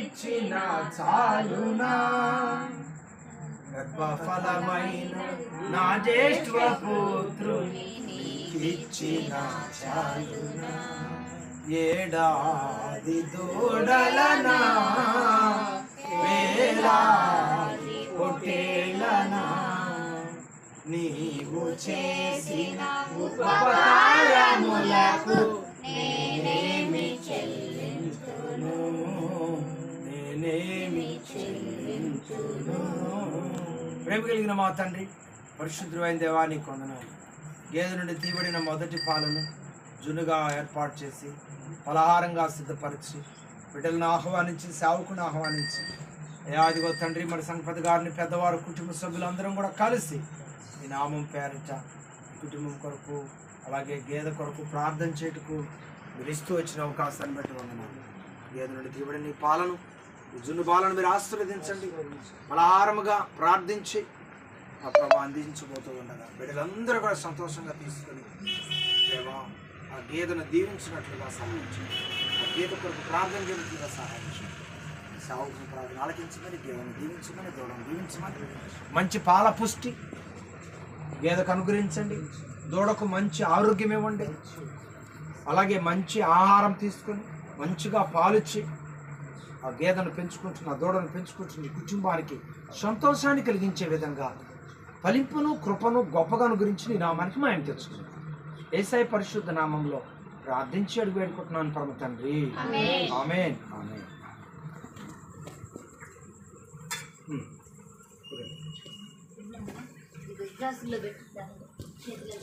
ఇచ్చిన చాలునా గర్భఫలమైన నా జ్యేష్ఠ పుత్రుని ఇచ్చిన చాలునా ఏడాది దూడలనా వేలాది పొట్టేళ్ళనా నీవు చేసిన ఉపకారములకు నేనేమి చెల్లించును ప్రేమ కలిగిన మా తండ్రి పరిశుద్ధమైన దేవా నీకు వందనాలు. గేదె నుండి తీయబడిన మొదటి పాలను జునుగా ఏర్పాటు చేసి పలహారంగా సిద్ధపరిచి బిడ్డలను ఆహ్వానించి సేవకుని ఆహ్వానించి అదిగో తండ్రి మన సంపద గారిని పెద్దవారు కుటుంబ సభ్యులందరం కూడా కలిసి ఈ నామం పేరిట కుటుంబం కొరకు అలాగే గేదె కొరకు ప్రార్థన చేయుటకు మీరు ఇస్తూ వచ్చిన అవకాశాన్ని బట్టి వందనాలు. గేదె నుండి తీయబడిన ఈ పాలను ఈ జున్ను పాలను మీరు ఆశీర్వదించండి. పలహారముగా ప్రార్థించి ఆ ప్రభావం అందించబోతూ ఉండగా బిడ్డలందరూ కూడా సంతోషంగా తీసుకొని దేవా ఆ గేదెను దీవించినట్లుగా సహాయించండి. ఆ గేదె కొరకు ప్రార్థన చేసినట్లుగా సహాయించండి. సేవకుని ప్రార్థన ఆలకించమని దేవుని దీవించమని దూడను దీవించమని మంచి పాల పుష్టి గేదెకు అనుగ్రహించండి. దూడకు మంచి ఆరోగ్యం ఇవ్వండి. అలాగే మంచి ఆహారం తీసుకొని మంచిగా పాలిచ్చి ఆ గేదెను పెంచుకుంటున్న ఆ దూడను పెంచుకుంటున్న కుటుంబానికి సంతోషాన్ని కలిగించే విధంగా ఫలింపును కృపను గొప్పగా అనుగ్రహించి నీ నామానికి మాయం తెచ్చుకుంది. యేసయ్య పరిశుద్ధ నామంలో ప్రార్థించి అడుగు వేడుకుంటున్నాను పరమ తండ్రి. ఆమేన్. ఆమేన్. గ్లాసులో పెట్టుతాను చేతిలో